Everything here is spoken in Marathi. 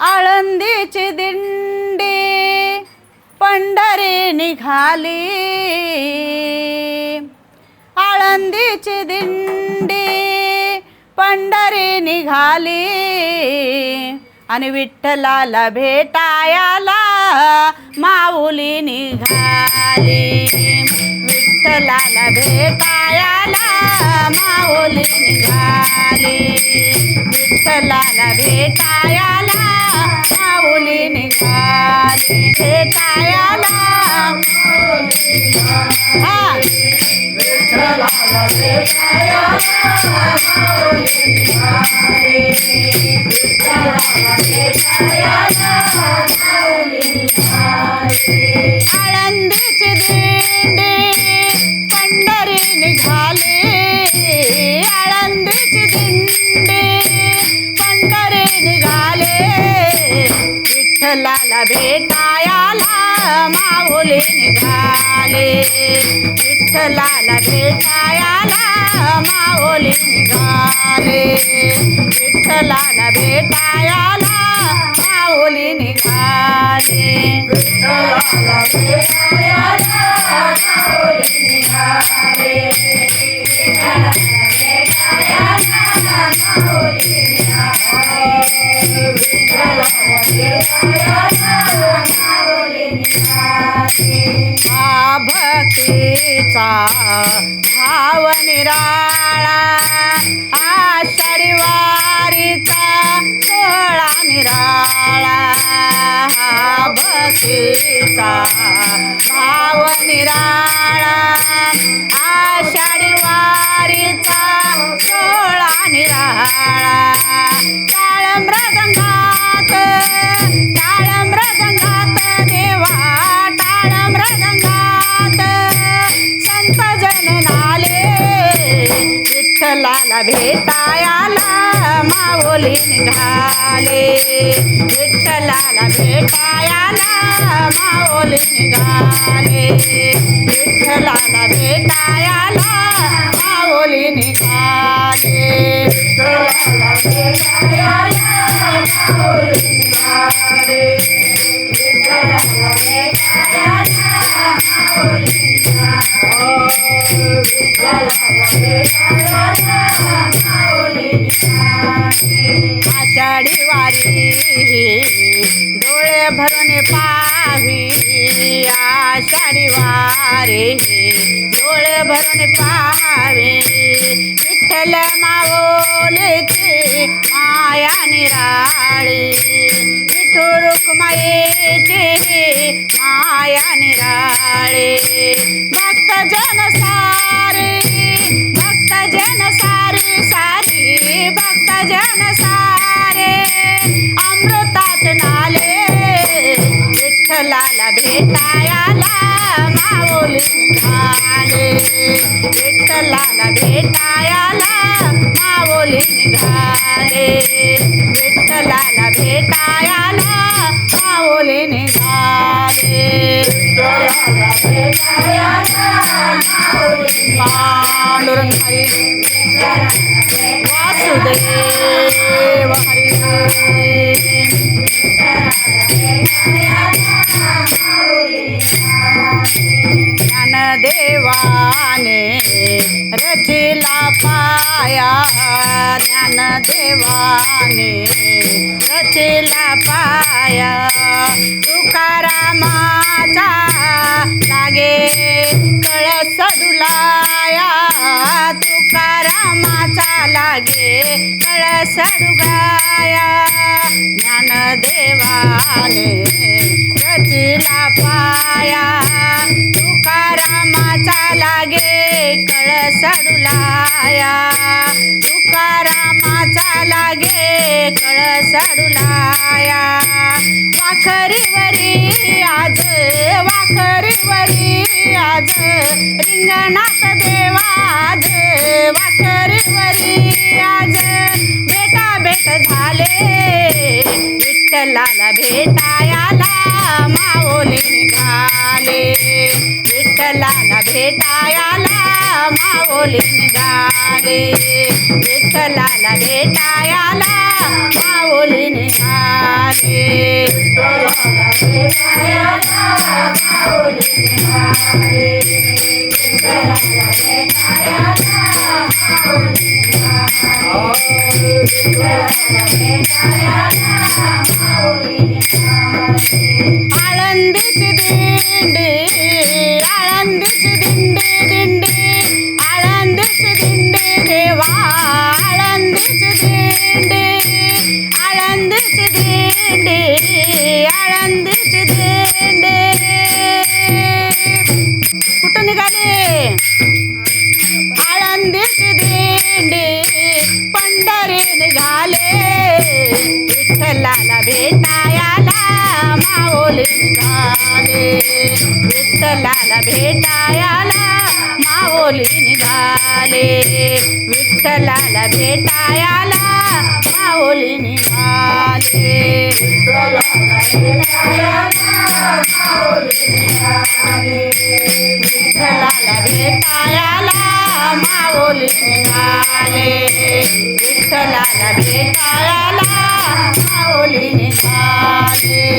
आळंदीची दिंडी पंढरी निघाली, आळंदीची दिंडी पंढरी निघाली आणि विठ्ठलाला भेटायला माऊली निघाली, विठ्ठलाला भेटायला माऊली निघाली, विठ्ठलाला भेटायला माऊली निघाली, भेटायला हा विठ्ठलाला भेटायला माऊली निघाली, विठ्ठलाला भेटायला माऊली निघाली. आळंदीची दिंडी पंढरी निघाली, आळंदीची दिंडी पंढरी निघाले, विठ्ठलाला भेटायला माऊली निघाले, विठ्ठलाला भेटायला माऊली निघाले, विठ्ठलाला भेटायला माऊली निघाले, विठ्ठलाला भेटायला माऊली निघाले, विठ्ठलाला भेटायला माऊली निघाले, विठ्ठलाला भेटायला माऊली निघाले. हा भक्तीचा भाव निराळा, आषाढी वारीचा सोहळा निराळा, हा भक्तीचा भाव निराळा, आषाढी वारीचा सोहळा निराळा. टाळ मृदंगात, टाळ मृदंगात देवा, टाळ मृदंगात संत जन नाले, विठ्ठलाला भेटायला माऊली निघाले, विठ्ठलाला भेटायला माऊली निघाले, विठ्ठलाला भेटायला माऊली निघाले, विठ्ठलाला भेटायला माऊली निघाले, विठ्ठलाला भेटायला माऊली निघाले, विठ्ठलाला भेटायला माऊली निघाले. आषाढी वारी डोळे भरून पाहावी, आषाढी वारी डोळे भरून पाहावे, विठ्ठल माऊलीची माया निराळी, विठू रुक्माईची माया निराळी. भक्तजन सारे, भक्तजन सारे सारी, भक्तजन सारे अमृतात नाले, विठ्ठलाला भेटायला माऊली निघाले, विठ्ठलाला भेटायला माऊली निघाले, विठ्ठलाला भेटायला माऊली निघाले, विठ्ठलाला भेटायला माऊली निघाले. पांडुरंग हरी वासुदेव हरी, ज्ञानदेवाने रचिला पाया, ज्ञानदेवाने रचिला पाया, तुकारामाचा लागे कळस डुलाया, तुकारामाचा लागे कळस डुगाया, ज्ञानदेवाने रचिला पाया, तुकारामाचा लागे कळस डुलाया, तुकारामाचा लागे कळस डुलाया. वाखरीवरी आज, वाखरीवरी आज रिंगणात देवा, आज वाखरीवरी आज भेटा भेट झाले, विठ्ठलाला भेटायला माऊली निघाले, विठ्ठलाला भेटायला माऊली निघाले, विठ्ठलाला भेटायला माऊली निघाले. आळंदीची दिंडी आळंदीची दिंडी दिंडी आळंदीची दिंडी देवा आळंदीची दिंडी आळंदीची दिंडी आळंदीची दिंडी कुठं निघाले आळंदीची दिंडी पंढरी निघाले विठ्ठलाला भेटायला माऊली निघाले विठ्ठलाला भेटायला माऊली निघाले विठ्ठलाला भेटायला माऊली निघाले विठ्ठलाला भेटायला माऊली निघाले विठ्ठलाला भेटायला माऊली निघाले